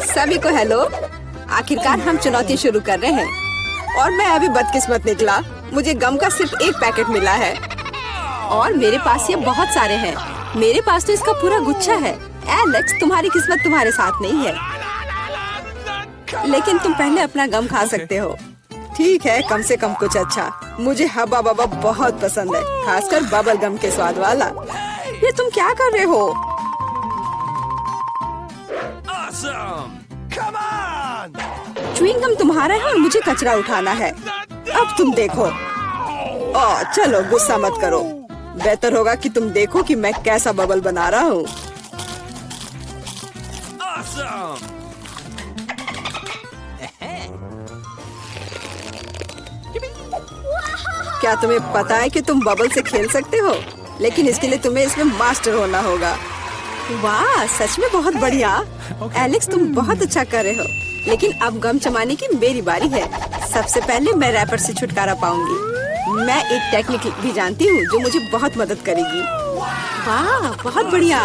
सभी को हेलो। आखिरकार हम चुनौती शुरू कर रहे हैं और मैं अभी बदकिस्मत निकला। मुझे गम का सिर्फ एक पैकेट मिला है और मेरे पास ये बहुत सारे हैं। मेरे पास तो इसका पूरा गुच्छा है। एलेक्स, तुम्हारी किस्मत तुम्हारे साथ नहीं है, लेकिन तुम पहले अपना गम खा सकते हो। ठीक है, कम से कम कुछ अच्छा। मुझे हब्बा बब्बा बहुत पसंद है, खासकर बबल गम के स्वाद वाला। ये तुम क्या कर रहे हो? च्युइंग गम तुम्हारा है और मुझे कचरा उठाना है। अब तुम देखो। चलो गुस्सा मत करो। बेहतर होगा कि तुम देखो कि मैं कैसा बबल बना रहा हूँ। क्या तुम्हें पता है कि तुम बबल से खेल सकते हो? लेकिन इसके लिए तुम्हें इसमें मास्टर होना होगा। वाह, सच में बहुत बढ़िया। एलेक्स, तुम बहुत अच्छा कर रहे हो। लेकिन अब गम चबाने की मेरी बारी है। सबसे पहले मैं रैपर से छुटकारा पाऊंगी। मैं एक टेक्निक भी जानती हूँ जो मुझे बहुत मदद करेगी। वाह, बहुत बढ़िया।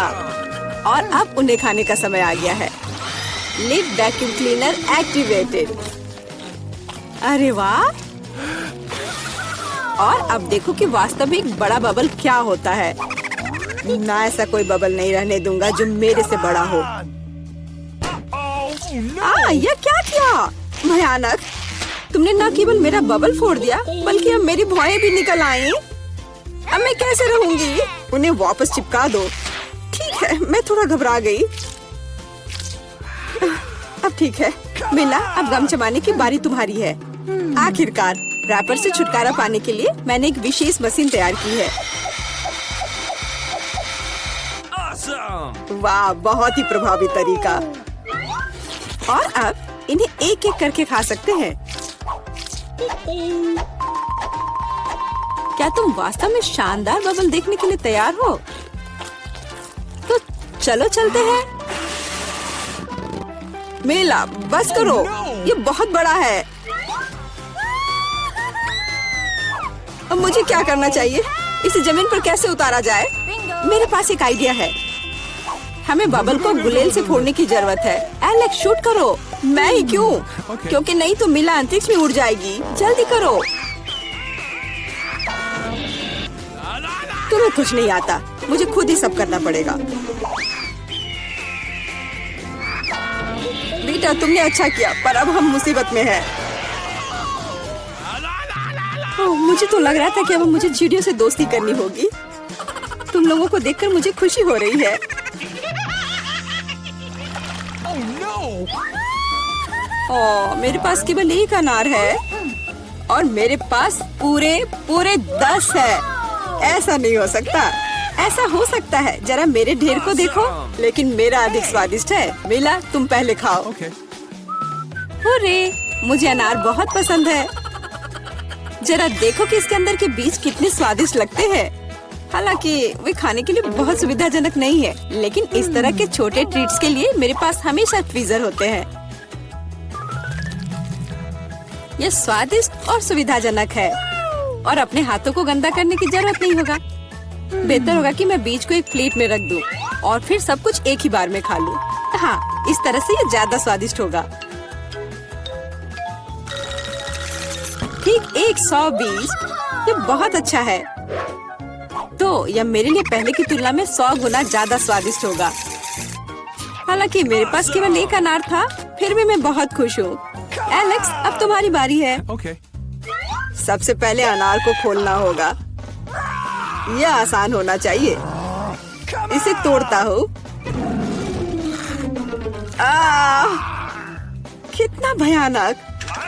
और अब उन्हें खाने का समय आ गया है। Lid vacuum cleaner activated. अरे वाह। और अब देखो कि वास्तव में एक बड़ा बबल क्या होता है। ना, ऐसा कोई बबल नहीं रहने दूंगा जो मेरे से बड़ा हो। यह क्या किया? भयानक। तुमने न केवल मेरा बबल फोड़ दिया, बल्कि अब मेरी भौएं भी निकल आई। अब मैं कैसे रहूंगी? उन्हें वापस चिपका दो। ठीक है, मैं थोड़ा घबरा गई। अब ठीक है मिला, अब गम चबाने की बारी तुम्हारी है। आखिरकार रैपर से छुटकारा पाने के लिए मैंने एक विशेष मशीन तैयार की है। वाह, बहुत ही प्रभावी तरीका। और अब इन्हें एक एक करके खा सकते हैं। क्या तुम वास्तव में शानदार बबल देखने के लिए तैयार हो? तो चलो चलते हैं। मेला, बस करो, ये बहुत बड़ा है। अब मुझे क्या करना चाहिए? इसे जमीन पर कैसे उतारा जाए? मेरे पास एक आइडिया है। हमें बबल को गुलेल से फोड़ने की जरूरत है। एलेक्स, शूट करो। मैं ही क्यों? क्योंकि नहीं तो मिला अंतरिक्ष में उड़ जाएगी। जल्दी करो। तुम्हें कुछ नहीं आता, मुझे खुद ही सब करना पड़ेगा। बेटा, तुमने अच्छा किया, पर अब हम मुसीबत में हैं। मुझे तो लग रहा था कि अब मुझे चिड़ियों से दोस्ती करनी होगी। तुम लोगों को देखकर मुझे खुशी हो रही है। मेरे पास केवल एक अनार है और मेरे पास पूरे 10 है। ऐसा नहीं हो सकता। ऐसा हो सकता है, जरा मेरे ढेर को देखो। लेकिन मेरा अधिक स्वादिष्ट है। मिला, तुम पहले खाओ। अरे, मुझे अनार बहुत पसंद है। जरा देखो कि इसके अंदर के बीज कितने स्वादिष्ट लगते हैं। हालांकि वे खाने के लिए बहुत सुविधाजनक नहीं है, लेकिन इस तरह के छोटे ट्रीट्स के लिए मेरे पास हमेशा ट्वीजर होते हैं। यह स्वादिष्ट और सुविधाजनक है और अपने हाथों को गंदा करने की जरूरत नहीं होगा। बेहतर होगा कि मैं बीज को एक प्लेट में रख दूं और फिर सब कुछ एक ही बार में खा लूं। हाँ, इस तरह से ये ज्यादा स्वादिष्ट होगा। ठीक 120। ये बहुत अच्छा है। तो यह मेरे लिए पहले की तुलना में 100 गुना ज्यादा स्वादिष्ट होगा। हालांकि मेरे पास केवल एक अनार था, फिर भी मैं बहुत खुश हूँ। एलेक्स, अब तुम्हारी बारी है। सबसे पहले अनार को खोलना होगा। यह आसान होना चाहिए। इसे तोड़ता हूँ। कितना भयानक।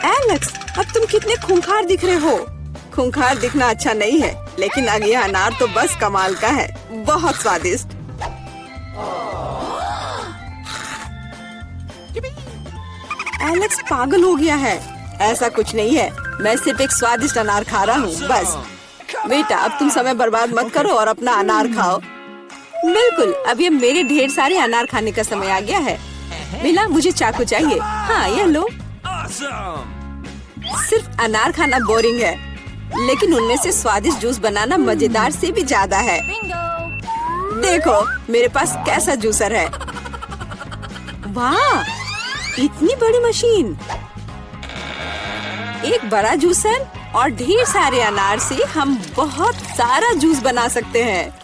एलेक्स, अब तुम कितने खूंखार दिख रहे हो। खूंखार दिखना अच्छा नहीं है, लेकिन अब यह अनार तो बस कमाल का है। बहुत स्वादिष्ट। एलेक्स पागल हो गया है। ऐसा कुछ नहीं है, मैं सिर्फ एक स्वादिष्ट अनार खा रहा हूँ, बस। बेटा, अब तुम समय बर्बाद मत करो और अपना अनार खाओ। बिल्कुल, अब ये मेरे ढेर सारे अनार खाने का समय आ गया है। मिला, मुझे चाकू चाहिए। हाँ, यह लो। सिर्फ अनार खाना बोरिंग है, लेकिन उनमें से स्वादिष्ट जूस बनाना मजेदार से भी ज्यादा है। देखो मेरे पास कैसा जूसर है। वाह, इतनी बड़ी मशीन, एक बड़ा जूसर और ढेर सारे अनार से हम बहुत सारा जूस बना सकते हैं।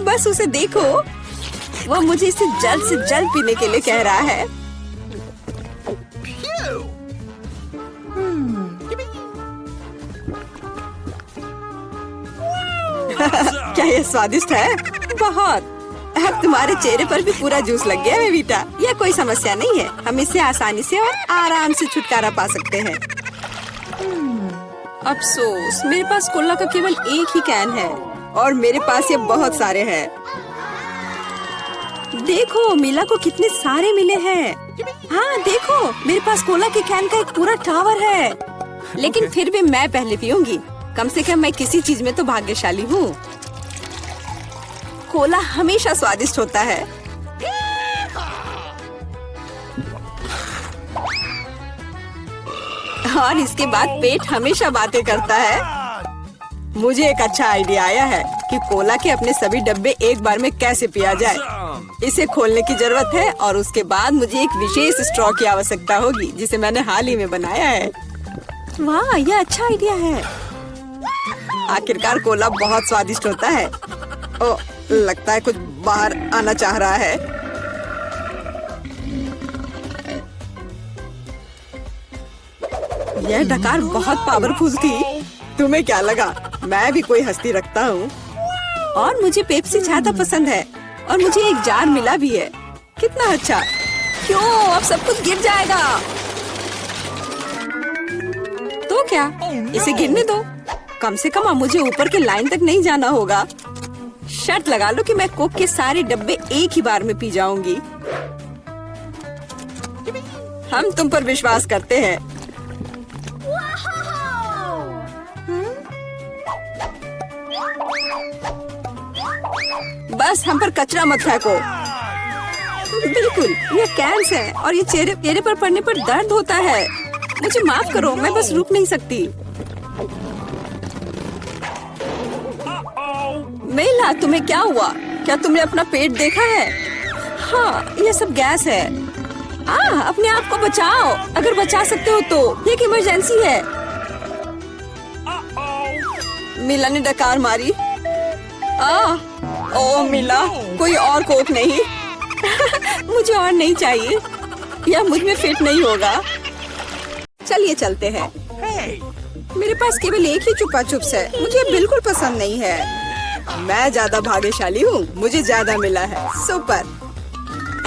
बस उसे देखो, वो मुझे इसे जल्द से जल्द पीने के लिए कह रहा है। क्या ये स्वादिष्ट है? बहुत। अब तुम्हारे चेहरे पर भी पूरा जूस लग गया है बेटा। यह कोई समस्या नहीं है, हम इससे आसानी से और आराम से छुटकारा पा सकते हैं। अफसोस, मेरे पास कोला का केवल एक ही कैन है और मेरे पास ये बहुत सारे हैं। देखो मीला को कितने सारे मिले हैं। हाँ देखो, मेरे पास कोला के कैन का एक पूरा टावर है। लेकिन फिर भी मैं पहले पीऊंगी। कम से कम मैं किसी चीज में तो भाग्यशाली हूँ। कोला हमेशा स्वादिष्ट होता है। और इसके बाद पेट हमेशा बातें करता है। मुझे एक अच्छा आइडिया आया है कि कोला के अपने सभी डब्बे एक बार में कैसे पिया जाए। इसे खोलने की जरूरत है और उसके बाद मुझे एक विशेष स्ट्रॉ की आवश्यकता होगी जिसे मैंने हाल ही में बनाया है। वाह, यह अच्छा आइडिया है। आखिरकार कोला बहुत स्वादिष्ट होता है। ओ, लगता है कुछ बाहर आना चाह रहा है। यह डकार बहुत पावरफुल थी। तुम्हें क्या लगा मैं भी कोई हस्ती रखता हूँ? और मुझे पेप्सी ज्यादा पसंद है और मुझे एक जार मिला भी है। कितना अच्छा। क्यों, अब सब कुछ गिर जाएगा। तो क्या, इसे गिरने दो। कम से कम अब मुझे ऊपर के लाइन तक नहीं जाना होगा। शर्त लगा लो कि मैं कोक के सारे डब्बे एक ही बार में पी जाऊंगी। हम तुम पर विश्वास करते हैं। बस हम पर कचरा मत फेंको। बिल्कुल, ये कैंस है और ये चेहरे पर पड़ने पर दर्द होता है। मुझे माफ करो, मैं बस रुक नहीं सकती। मेला, तुम्हें क्या हुआ? क्या तुमने अपना पेट देखा है? हाँ, ये सब गैस है। अपने आप को बचाओ, अगर बचा सकते हो तो। ये एक इमरजेंसी है। मीला ने डकार मारी। ओ मीला, कोई और कोक नहीं? मुझे और नहीं चाहिए, यह मुझ में फिट नहीं होगा। चलिए चलते हैं। मेरे पास केवल एक ही चुपा चुप्स है। मुझे बिल्कुल पसंद नहीं है। मैं ज्यादा भाग्यशाली हूँ, मुझे ज्यादा मिला है। सुपर।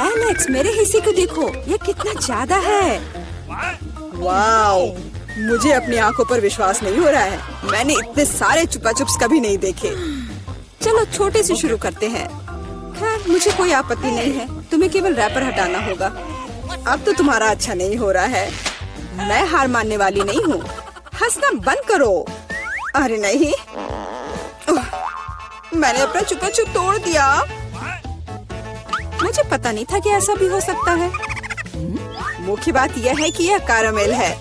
एलेक्स, मेरे हिस्से को देखो, ये कितना ज्यादा है। वाओ, मुझे अपनी आंखों पर विश्वास नहीं हो रहा है। मैंने इतने सारे चुपा चुप्स कभी नहीं देखे। चलो छोटे से शुरू करते हैं। खैर, मुझे कोई आपत्ति नहीं है। तुम्हें केवल रैपर हटाना होगा। अब तो तुम्हारा अच्छा नहीं हो रहा है। मैं हार मानने वाली नहीं हूँ। हंसना बंद करो। अरे नहीं, मैंने अपना चुपा चुप तोड़ दिया। मुझे पता नहीं था कि ऐसा भी हो सकता है। मुख्य बात यह है कि यह कैरामेल है।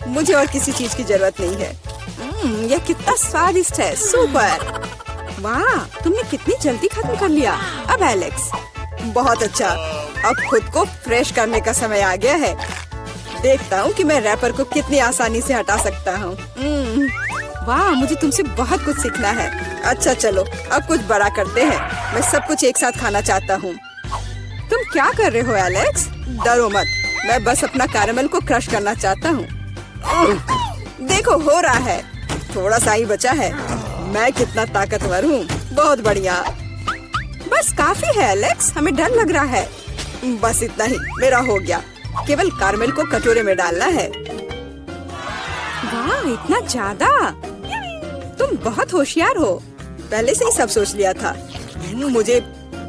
मुझे और किसी चीज की जरूरत नहीं है। यह कितना स्वादिष्ट है। सुपर। वाह, तुमने कितनी जल्दी खत्म कर लिया। अब एलेक्स, बहुत अच्छा। अब खुद को फ्रेश करने का समय आ गया है। देखता हूँ कि मैं रैपर को कितनी आसानी से हटा सकता हूँ। वाह, मुझे तुमसे बहुत कुछ सीखना है। अच्छा चलो, अब कुछ बड़ा करते हैं। मैं सब कुछ एक साथ खाना चाहता हूँ। तुम क्या कर रहे हो एलेक्स? डरो मत, मैं बस अपना कैरामेल को क्रश करना चाहता हूँ। देखो, हो रहा है। थोड़ा सा ही बचा है। मैं कितना ताकतवर हूँ। बहुत बढ़िया। बस काफी है एलेक्स, हमें डर लग रहा है। बस इतना ही, मेरा हो गया। केवल कैरामेल को कटोरे में डालना है। वाह, इतना ज्यादा। तुम बहुत होशियार हो। पहले से ही सब सोच लिया था। मुझे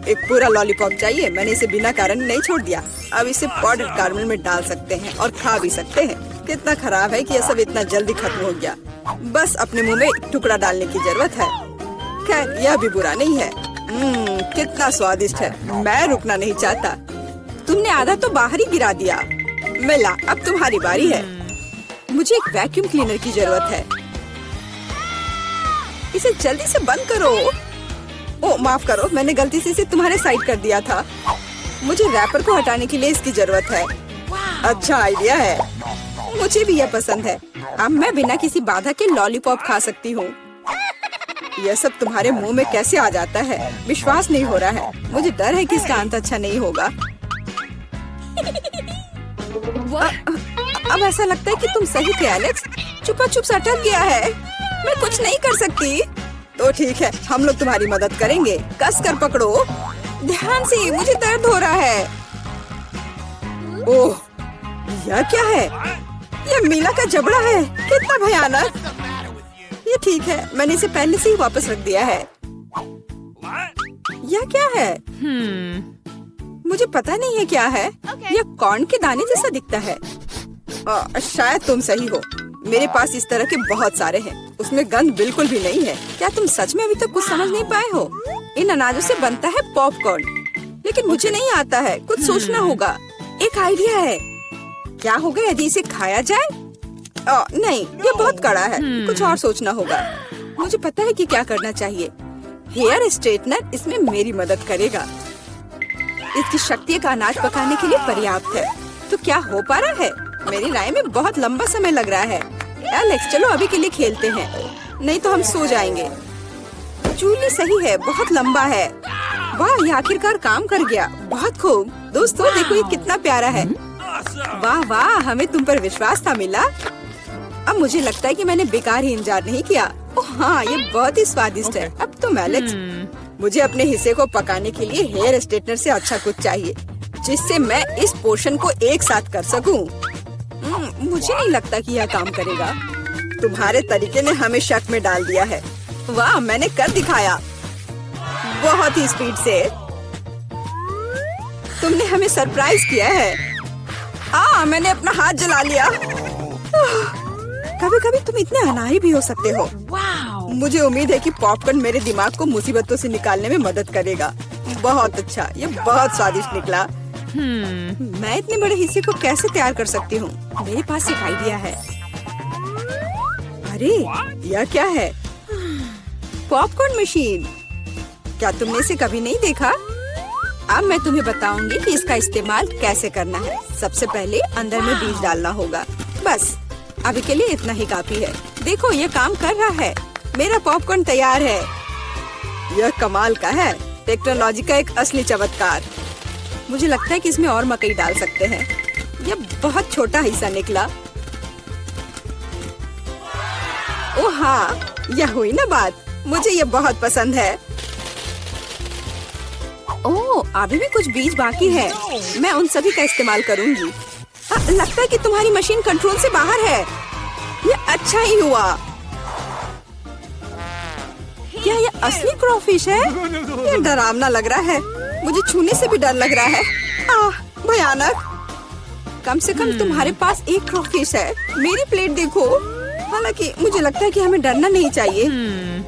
एक पूरा लॉलीपॉप चाहिए। मैंने इसे बिना कारण नहीं छोड़ दिया। अब इसे पाउडर कैरामेल में डाल सकते हैं और खा भी सकते हैं। कितना खराब है कि यह सब इतना जल्दी खत्म हो गया। बस अपने मुंह में एक टुकड़ा डालने की जरूरत है। खैर, यह भी बुरा नहीं है। कितना स्वादिष्ट है। मैं रुकना नहीं चाहता। तुमने आधा तो बाहर ही गिरा दिया। मिला, अब तुम्हारी बारी है। मुझे एक वैक्यूम क्लीनर की जरूरत है। इसे जल्दी से बंद करो। ओ माफ करो, मैंने गलती से इसे तुम्हारे साइड कर दिया था। मुझे रैपर को हटाने के लिए इसकी जरूरत है। अच्छा आइडिया है, मुझे भी यह पसंद है। अब मैं बिना किसी बाधा के लॉलीपॉप खा सकती हूँ। यह सब तुम्हारे मुंह में कैसे आ जाता है? विश्वास नहीं हो रहा है। मुझे डर है कि इसका अंत अच्छा नहीं होगा। अब ऐसा लगता है कि तुम सही थे एलेक्स। चुपा चुप से अटक गया है। मैं कुछ नहीं कर सकती। तो ठीक है, हम लोग तुम्हारी मदद करेंगे। कस कर पकड़ो, ध्यान से, मुझे दर्द हो रहा है। ओह, यह क्या है? यह मीला का जबड़ा है। कितना भयानक। ये ठीक है, मैंने इसे पहले से ही वापस रख दिया है। यह क्या है? मुझे पता नहीं है क्या है। यह कॉर्न के दाने जैसा दिखता है। शायद तुम सही हो। मेरे पास इस तरह के बहुत सारे हैं। उसमें गंध बिल्कुल भी नहीं है। क्या तुम सच में अभी तक कुछ समझ नहीं पाए हो? इन अनाजों से बनता है पॉपकॉर्न, लेकिन मुझे नहीं आता है। कुछ सोचना होगा। एक आइडिया है। क्या होगा यदि इसे खाया जाए? नहीं, ये बहुत कड़ा है। कुछ और सोचना होगा। मुझे पता है कि क्या करना चाहिए। हेयर स्ट्रेटनर इसमें मेरी मदद करेगा। इसकी शक्ति का अनाज पकाने के लिए पर्याप्त है। तो क्या हो पा रहा है? मेरी राय में बहुत लंबा समय लग रहा है। एलेक्स, चलो अभी के लिए खेलते हैं, नहीं तो हम सो जाएंगे। जूली सही है, बहुत लंबा है। वाह, ये आखिरकार काम कर गया। बहुत खूब। दोस्तों देखो ये कितना प्यारा है। वाह वाह, हमें तुम पर विश्वास था मिला। अब मुझे लगता है कि मैंने बेकार ही इंतजार नहीं किया। ओह हाँ, ये बहुत ही स्वादिष्ट है। अब तुम एलेक्स, मुझे अपने हिस्से को पकाने के लिए हेयर स्ट्रेटनर से अच्छा कुछ चाहिए, जिससे मैं इस पोर्शन को एक साथ कर सकूं। मुझे नहीं लगता कि यह काम करेगा। तुम्हारे तरीके ने हमें शक में डाल दिया है। वाह, मैंने कर दिखाया, बहुत ही स्पीड से। तुमने हमें सरप्राइज किया है। मैंने अपना हाथ जला लिया। कभी कभी तुम इतने अनाड़ी भी हो सकते हो। मुझे उम्मीद है कि पॉपकॉर्न मेरे दिमाग को मुसीबतों से निकालने में मदद करेगा। बहुत अच्छा, ये बहुत स्वादिष्ट निकला। मैं इतने बड़े हिस्से को कैसे तैयार कर सकती हूँ? मेरे पास एक आइडिया है। अरे यह क्या है? Popcorn machine. क्या तुमने इसे कभी नहीं देखा? अब मैं तुम्हें बताऊंगी कि इसका इस्तेमाल कैसे करना है। सबसे पहले अंदर में बीज डालना होगा। बस अभी के लिए इतना ही काफी है। देखो ये काम कर रहा है। मेरा पॉपकॉर्न तैयार है। यह कमाल का है। टेक्नोलॉजी का एक असली चमत्कार। मुझे लगता है कि इसमें और मकई डाल सकते हैं। यह बहुत छोटा हिस्सा निकला। ओह हाँ, यह हुई ना बात। मुझे यह बहुत पसंद है। ओह, अभी भी कुछ बीज बाकी है। मैं उन सभी का इस्तेमाल करूंगी। लगता है कि तुम्हारी मशीन कंट्रोल से बाहर है। यह अच्छा ही हुआ। क्या यह असली क्रॉफिश है? यह डरावना लग रहा है। मुझे छूने से भी डर लग रहा है। भयानक। कम से कम तुम्हारे पास एक क्रॉफिश है। मेरी प्लेट देखो। हालांकि मुझे लगता है कि हमें डरना नहीं चाहिए।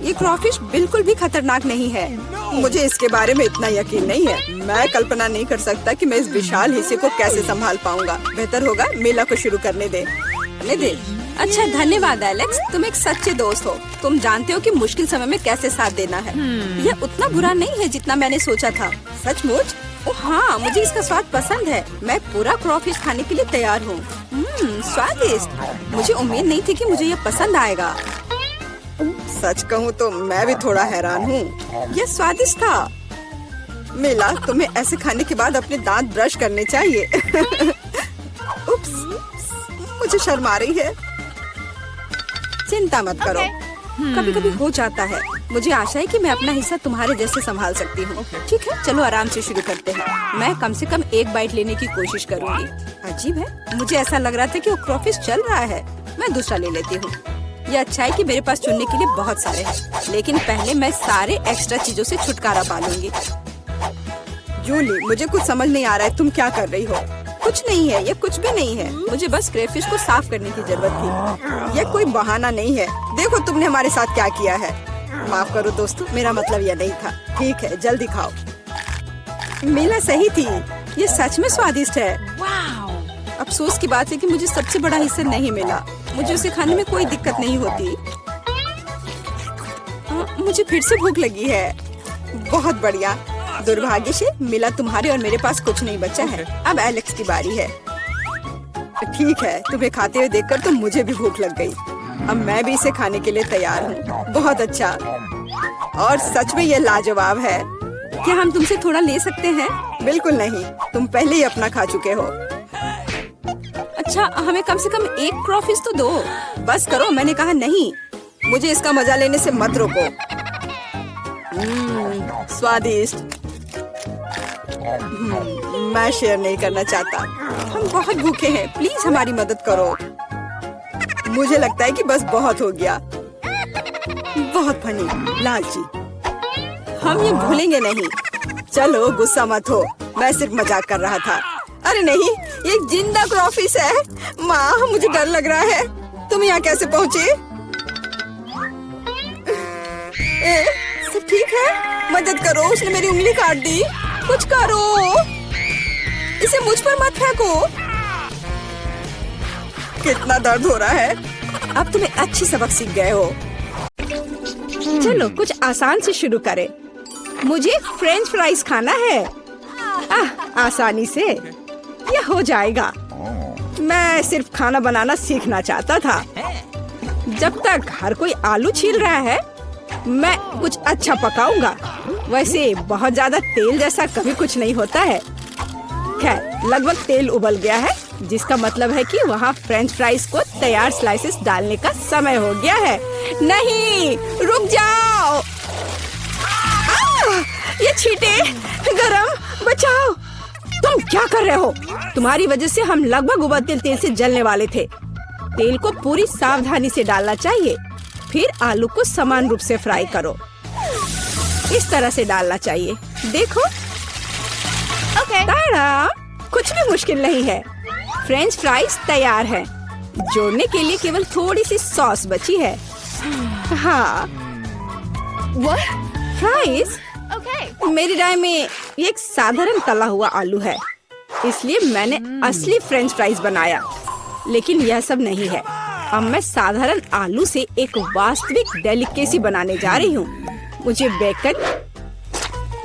ये क्रॉफिश बिल्कुल भी खतरनाक नहीं है। मुझे इसके बारे में इतना यकीन नहीं है। मैं कल्पना नहीं कर सकता कि मैं इस विशाल हिस्से को कैसे संभाल पाऊंगा। बेहतर होगा मेला को शुरू करने दे। अच्छा, धन्यवाद एलेक्स, तुम एक सच्चे दोस्त हो। तुम जानते हो कि मुश्किल समय में कैसे साथ देना है। यह उतना बुरा नहीं है जितना मैंने सोचा था। सचमुच? ओह हाँ, मुझे इसका स्वाद पसंद है। मैं पूरा क्रॉफिश खाने के लिए तैयार हूँ। स्वादिष्ट। मुझे उम्मीद नहीं थी कि मुझे यह पसंद आएगा। सच कहूँ तो मैं भी थोड़ा हैरान हूँ। यह स्वादिष्ट था। मिला, तुम्हें ऐसे खाने के बाद अपने दांत ब्रश करने चाहिए। उप्स, मुझे शर्म आ रही है। चिंता मत करो, कभी कभी हो जाता है। मुझे आशा है कि मैं अपना हिस्सा तुम्हारे जैसे संभाल सकती हूँ। ठीक है, चलो आराम से शुरू करते हैं। मैं कम से कम एक बाइट लेने की कोशिश करूँगी। अजीब है, मुझे ऐसा लग रहा था कि वो क्रॉफिश चल रहा है। मैं दूसरा ले लेती हूँ। ये अच्छा है कि मेरे पास चुनने के लिए बहुत सारे हैं, लेकिन पहले मैं सारे एक्स्ट्रा चीजों से छुटकारा पा लूंगी। जूली, मुझे कुछ समझ नहीं आ रहा है, तुम क्या कर रही हो? कुछ नहीं है, ये कुछ भी नहीं है। मुझे बस क्रेफिश को साफ करने की जरूरत थी। ये कोई बहाना नहीं है। देखो तुमने हमारे साथ क्या किया है। माफ करो दोस्तों, मेरा मतलब यह नहीं था। ठीक है, जल्दी खाओ। मीला सही थी, ये सच में स्वादिष्ट है। अफसोस की बात है कि मुझे सबसे बड़ा हिस्सा नहीं मिला। मुझे उसे खाने में कोई दिक्कत नहीं होती। मुझे फिर से भूख लगी है। बहुत बढ़िया। दुर्भाग्य से मिला तुम्हारे और मेरे पास कुछ नहीं बचा है। अब एलेक्स की बारी है। ठीक है, तुम्हें खाते हुए देखकर तो मुझे भी भूख लग गई। अब मैं भी इसे खाने के लिए तैयार हूँ। बहुत अच्छा, और सच में ये लाजवाब है। क्या हम तुमसे थोड़ा ले सकते हैं? बिल्कुल नहीं, तुम पहले ही अपना खा चुके हो। अच्छा, हमें कम से कम एक क्रॉफिश तो दो। बस करो, मैंने कहा नहीं। मुझे इसका मजा लेने से मत रोको। स्वादिष्ट। मैं शेयर नहीं करना चाहता। हम बहुत भूखे हैं, प्लीज हमारी मदद करो। मुझे लगता है कि बस बहुत हो गया। बहुत फनी, लालची। हम ये भूलेंगे नहीं। चलो गुस्सा मत हो, मैं सिर्फ मजाक कर रहा था। अरे नहीं, ये एक जिंदा क्रॉफिश है। माँ, मुझे डर लग रहा है। तुम यहाँ कैसे पहुँचे? सब ठीक है? मदद करो, उसने मेरी उंगली काट दी। कुछ करो, इसे मुझ पर मत फेंको। कितना दर्द हो रहा है। अब तुम्हें अच्छी सबक सीख गए हो। चलो कुछ आसान से शुरू करें। मुझे फ्रेंच फ्राइज खाना है। आसानी से यह हो जाएगा। मैं सिर्फ खाना बनाना सीखना चाहता था। जब तक हर कोई आलू छील रहा है, मैं कुछ अच्छा पकाऊंगा। वैसे बहुत ज्यादा तेल जैसा कभी कुछ नहीं होता है। खैर, लगभग तेल उबल गया है, जिसका मतलब है कि वहाँ फ्रेंच फ्राइज को तैयार स्लाइसेस डालने का समय हो गया है। नहीं, रुक जाओ। ये छींटे, गरम, बचाओ। तुम क्या कर रहे हो? तुम्हारी वजह से हम लगभग उबलते तेल से जलने वाले थे। तेल को पूरी सावधानी से डालना चाहिए। फिर आलू को समान रूप से फ्राई करो। इस तरह से डालना चाहिए। देखो, ताड़ा, कुछ भी मुश्किल नहीं है। फ्रेंच फ्राइज तैयार है। जोड़ने के लिए केवल थोड़ी सी सॉस बची है। हाँ, फ्राइज? मेरी राय में ये एक साधारण तला हुआ आलू है, इसलिए मैंने असली फ्रेंच फ्राइज बनाया। लेकिन यह सब नहीं है। अब मैं साधारण आलू से एक वास्तविक डेलिकेसी बनाने जा रही हूँ। मुझे बेकन,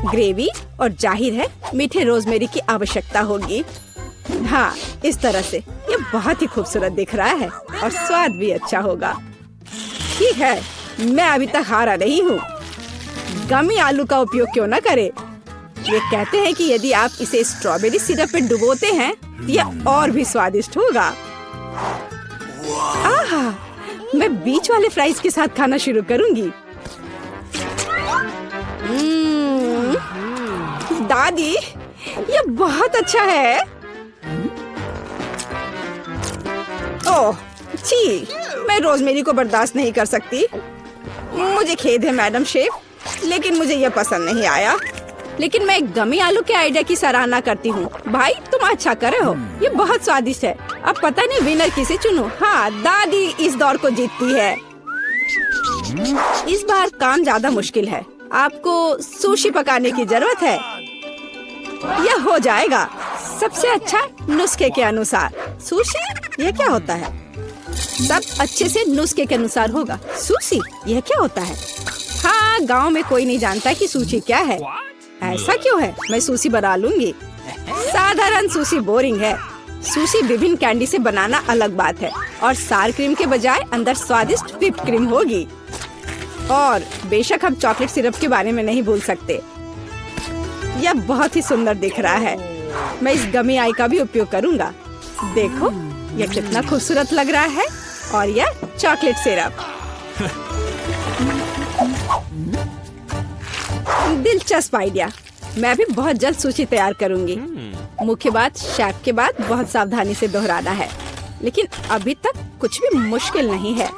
ग्रेवी और जाहिर है मीठे रोजमेरी की आवश्यकता होगी। हाँ, इस तरह से ये बहुत ही खूबसूरत दिख रहा है और स्वाद भी अच्छा होगा। ठीक है, मैं अभी तक हारा नहीं हूँ। गमी आलू का उपयोग क्यों न करें? ये कहते हैं कि यदि आप इसे स्ट्रॉबेरी सिरप में डुबोते हैं, यह और भी स्वादिष्ट होगा। आहा, मैं बीच वाले फ्राइज के साथ खाना शुरू करूंगी। दादी, ये बहुत अच्छा है। ओह, छी, मैं रोजमेरी को बर्दाश्त नहीं कर सकती। मुझे खेद है मैडम शेफ, लेकिन मुझे यह पसंद नहीं आया। लेकिन मैं गमी आलू के आइडिया की सराहना करती हूँ। भाई, तुम अच्छा करे हो। ये बहुत स्वादिष्ट है। अब पता नहीं विनर किसे चुनूं। हाँ, दादी इस दौर को जीतती है। इस बार काम ज्यादा मुश्किल है। आपको सुशी पकाने की जरूरत है। यह हो जाएगा सबसे अच्छा नुस्खे के अनुसार। सुशी? यह क्या होता है? सब अच्छे से नुस्खे के अनुसार होगा। सुशी? यह क्या होता है? हाँ, गांव में कोई नहीं जानता कि सुशी क्या है। ऐसा क्यों है? मैं सुशी बना लूंगी। साधारण सुशी बोरिंग है। सुशी विभिन्न कैंडी से बनाना अलग बात है, और सार क्रीम के बजाय अंदर स्वादिष्ट व्हिप्ड क्रीम होगी। और बेशक हम चॉकलेट सिरप के बारे में नहीं भूल सकते। यह बहुत ही सुंदर दिख रहा है। मैं इस गमी आई का भी उपयोग करूंगा। देखो, यह कितना खूबसूरत लग रहा है। और यह चॉकलेट सिरप। दिलचस्प आइडिया। मैं भी बहुत जल्द सूची तैयार करूंगी। मुख्य बात शेफ के बाद बहुत सावधानी से दोहराना है। लेकिन अभी तक कुछ भी मुश्किल नहीं है।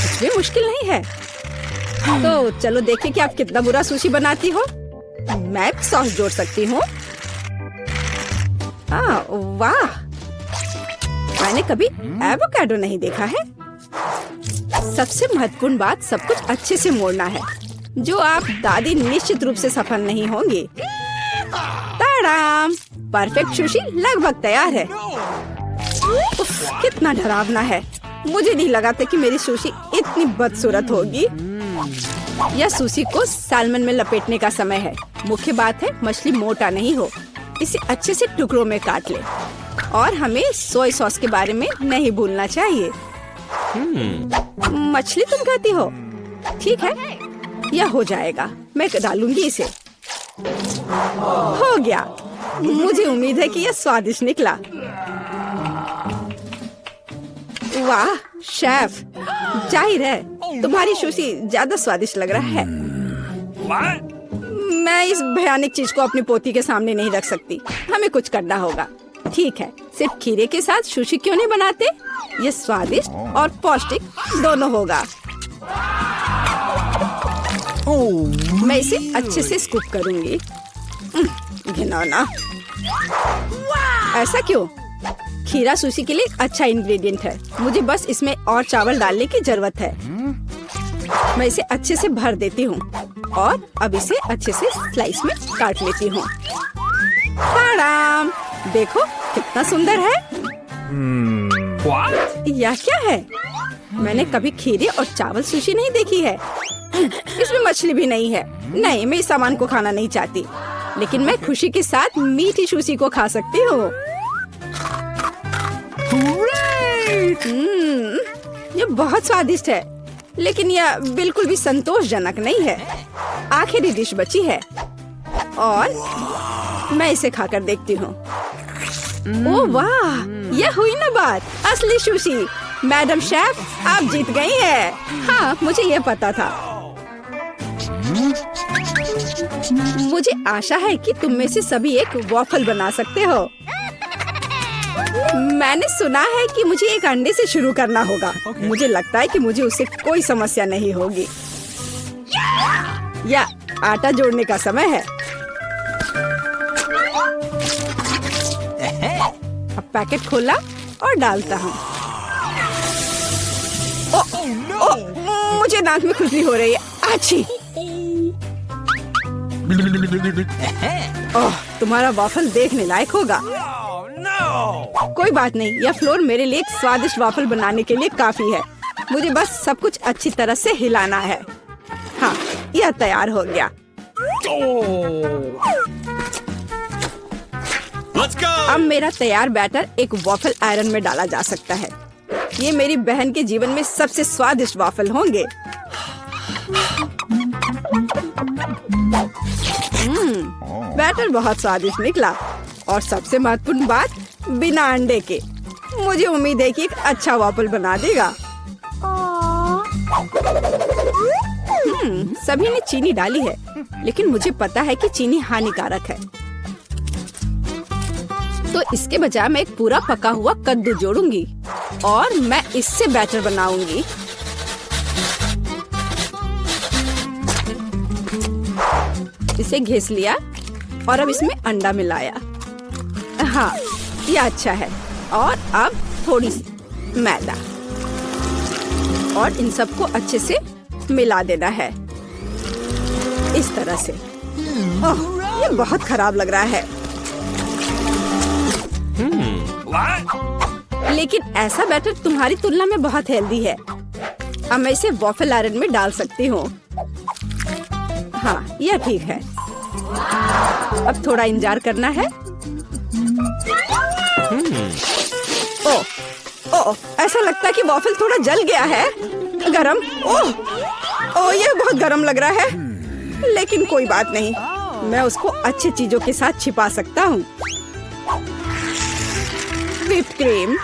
कुछ भी मुश्किल नहीं है। तो चलो देखें कि आप कितना बुरा सुशी बनाती हो। मैं सॉस जोड़ सकती हूँ। वाह, मैंने कभी एवोकाडो नहीं देखा है। सबसे महत्वपूर्ण बात, सब कुछ अच्छे से मोड़ना है, जो आप दादी निश्चित रूप से सफल नहीं होंगी। ताड़ाम, परफेक्ट सुशी लगभग तैयार है। उफ, कितना डरावना है। मुझे नहीं लगा था कि मेरी सुशी इतनी बदसूरत होगी। यह सुशी को सालमन में लपेटने का समय है। मुख्य बात है मछली मोटा नहीं हो। इसे अच्छे से टुकड़ों में काट ले और हमें सोया सॉस के बारे में नहीं भूलना चाहिए। मछली तुम खाती हो? ठीक है, यह हो जाएगा। मैं डालूंगी इसे। हो गया। मुझे उम्मीद है कि यह स्वादिष्ट निकला। वाह शेफ, जाहिर है तुम्हारी सुशी ज्यादा स्वादिष्ट लग रहा है। मैं इस भयानक चीज को अपनी पोती के सामने नहीं रख सकती। हमें कुछ करना होगा। ठीक है, सिर्फ खीरे के साथ सुशी क्यों नहीं बनाते? ये स्वादिष्ट और पौष्टिक दोनों होगा। मैं इसे अच्छे से स्कूप करूंगी। घिनौना। ऐसा क्यों? खीरा सुशी के लिए अच्छा इंग्रेडिएंट है। मुझे बस इसमें और चावल डालने की जरूरत है। मैं इसे अच्छे से भर देती हूँ और अब इसे अच्छे से स्लाइस में काट लेती हूँ। ताड़ाम! देखो कितना सुंदर है। यह क्या है? मैंने कभी खीरे और चावल सुशी नहीं देखी है। इसमें मछली भी नहीं है। नहीं, मैं इस सामान को खाना नहीं चाहती, लेकिन मैं खुशी के साथ मीठी सुशी को खा सकती हूँ। ये बहुत स्वादिष्ट है, लेकिन यह बिल्कुल भी संतोषजनक नहीं है। आखिरी डिश बची है और मैं इसे खाकर देखती हूँ। ओह वाह, यह हुई ना बात। असली सुशी। मैडम शेफ, आप जीत गई हैं। हाँ, मुझे यह पता था। मुझे आशा है कि तुम में से सभी एक वॉफल बना सकते हो। मैंने सुना है कि मुझे एक अंडे से शुरू करना होगा। मुझे लगता है कि मुझे उससे कोई समस्या नहीं होगी। या आटा जोड़ने का समय है। अब पैकेट खोला और डालता हूँ। मुझे नाक में खुजली हो रही है। आछी! ओह, तुम्हारा वाफल देखने लायक होगा। कोई बात नहीं, यह फ्लोर मेरे लिए एक स्वादिष्ट वाफल बनाने के लिए काफी है। मुझे बस सब कुछ अच्छी तरह से हिलाना है। हाँ, यह तैयार हो गया। अब मेरा तैयार बैटर एक वाफल आयरन में डाला जा सकता है। ये मेरी बहन के जीवन में सबसे स्वादिष्ट वाफल होंगे। बैटर बहुत स्वादिष्ट निकला और सबसे महत्वपूर्ण बात, बिना अंडे के। मुझे उम्मीद है कि एक अच्छा वाफल बना देगा। सभी ने चीनी डाली है, लेकिन मुझे पता है कि चीनी हानिकारक है। तो इसके बजाय मैं एक पूरा पका हुआ कद्दू जोड़ूंगी और मैं इससे बैटर बनाऊंगी। इसे घिस लिया और अब इसमें अंडा मिलाया। हाँ, ये अच्छा है। और अब थोड़ी सी मैदा और इन सबको अच्छे से मिला देना है इस तरह से। ओह, ये बहुत खराब लग रहा है। लेकिन ऐसा बैटर तुम्हारी तुलना में बहुत हेल्दी है। अब मैं इसे वॉफल आयरन में डाल सकती हूँ। हाँ, यह ठीक है। अब थोड़ा इंतजार करना है। ओह, ओह, ऐसा लगता है कि वॉफल थोड़ा जल गया है। गरम। ओह, ओह, यह बहुत गरम लग रहा है। लेकिन कोई बात नहीं, मैं उसको अच्छी चीजों के साथ छिपा सकता हूँ। व्हिप्ड क्रीम,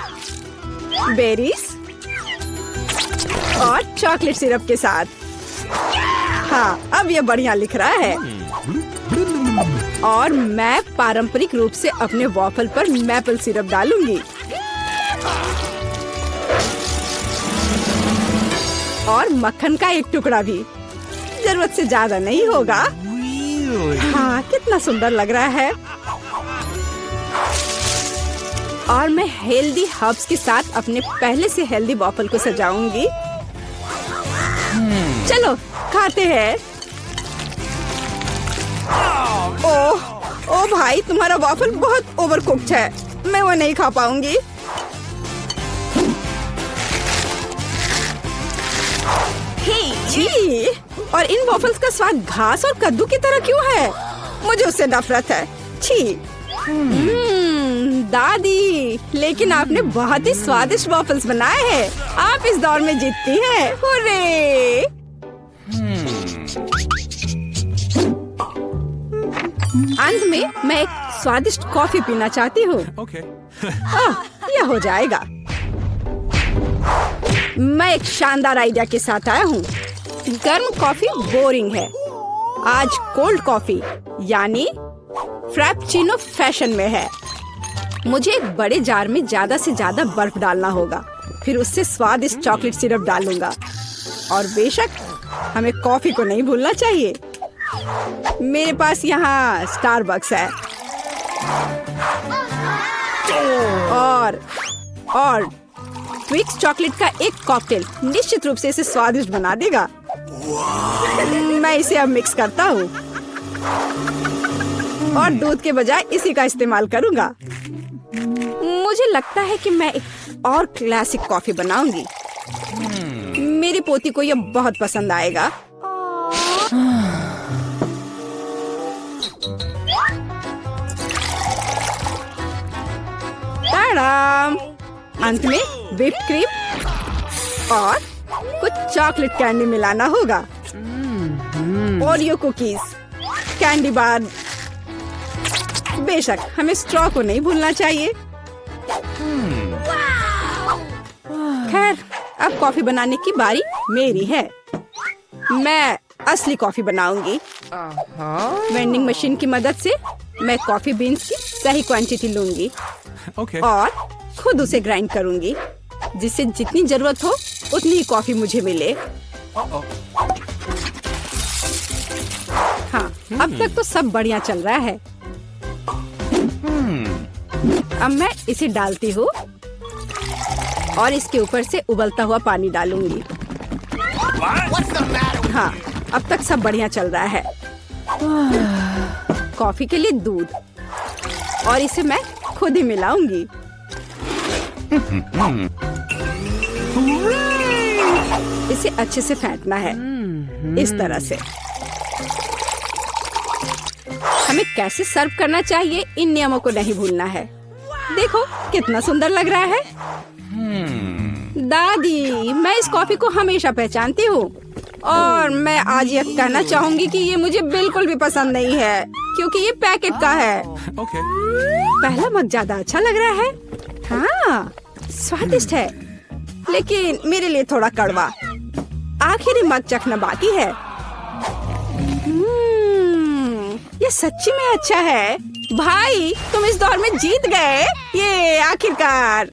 बेरीज और चॉकलेट सिरप के साथ। हाँ, अब ये बढ़िया लिख रहा है। और मैं पारंपरिक रूप से अपने वॉफल पर मैपल सिरप डालूंगी और मक्खन का एक टुकड़ा भी। जरूरत से ज्यादा नहीं होगा। हाँ, कितना सुंदर लग रहा है। और मैं हेल्दी हर्ब्स के साथ अपने पहले से हेल्दी वॉफल को सजाऊंगी। चलो खाते हैं। ओह, ओ भाई, तुम्हारा वॉफल बहुत ओवरकुक्ड है। मैं वो नहीं खा पाऊंगी। छी! और इन वॉफल्स का स्वाद घास और कद्दू की तरह क्यों है? मुझे उससे नफरत है। छी! दादी, लेकिन आपने बहुत ही स्वादिष्ट वॉफल्स बनाए हैं। आप इस दौर में जीतती हैं। हुर्रे! अंत में मैं एक स्वादिष्ट कॉफी पीना चाहती हूँ। यह हो जाएगा। मैं एक शानदार आइडिया के साथ आया हूँ। गर्म कॉफी बोरिंग है। आज कोल्ड कॉफी यानी फ्रैप्पुचिनो फैशन में है। मुझे एक बड़े जार में ज्यादा से ज्यादा बर्फ डालना होगा। फिर उससे स्वादिष्ट चॉकलेट सिरप डालूंगा। और बेशक हमें कॉफी को नहीं भूलना चाहिए। मेरे पास यहाँ स्टारबक्स है। और ट्विक्स चॉकलेट का एक कॉकटेल निश्चित रूप से इसे स्वादिष्ट बना देगा। मैं इसे अब मिक्स करता हूँ और दूध के बजाय इसी का इस्तेमाल करूँगा। मुझे लगता है कि मैं एक और क्लासिक कॉफी बनाऊंगी। मेरी पोती को यह बहुत पसंद आएगा। ताड़ाम! अंत में व्हिप्ड क्रीम और कुछ चॉकलेट कैंडी मिलाना होगा। Oreo cookies, candy bar. बेशक हमें स्ट्रॉ को नहीं भूलना चाहिए। खैर, अब कॉफी बनाने की बारी मेरी है। मैं असली कॉफी बनाऊंगी। वेंडिंग मशीन की मदद से मैं कॉफी बीन्स की सही क्वांटिटी लूंगी और खुद उसे ग्राइंड करूंगी, जिससे जितनी जरूरत हो उतनी ही कॉफी मुझे मिले। हाँ, अब तक तो सब बढ़िया चल रहा है। अब मैं इसे डालती हूँ और इसके ऊपर से उबलता हुआ पानी डालूंगी। हाँ, अब तक सब बढ़िया चल रहा है। कॉफी के लिए दूध और इसे मैं खुद ही मिलाऊंगी। इसे अच्छे से फेंटना है, इस तरह से। हमें कैसे सर्व करना चाहिए, इन नियमों को नहीं भूलना है। देखो कितना सुंदर लग रहा है। दादी, मैं इस कॉफी को हमेशा पहचानती हूँ और मैं आज यह कहना चाहूंगी कि ये मुझे बिल्कुल भी पसंद नहीं है, क्योंकि ये पैकेट का है। पहला मग ज्यादा अच्छा लग रहा है। हाँ, स्वादिष्ट है, लेकिन मेरे लिए थोड़ा कड़वा। आखिरी मग चखना बाकी है। ये सच्ची में अच्छा है। भाई, तुम इस दौर में जीत गए। ये आखिरकार।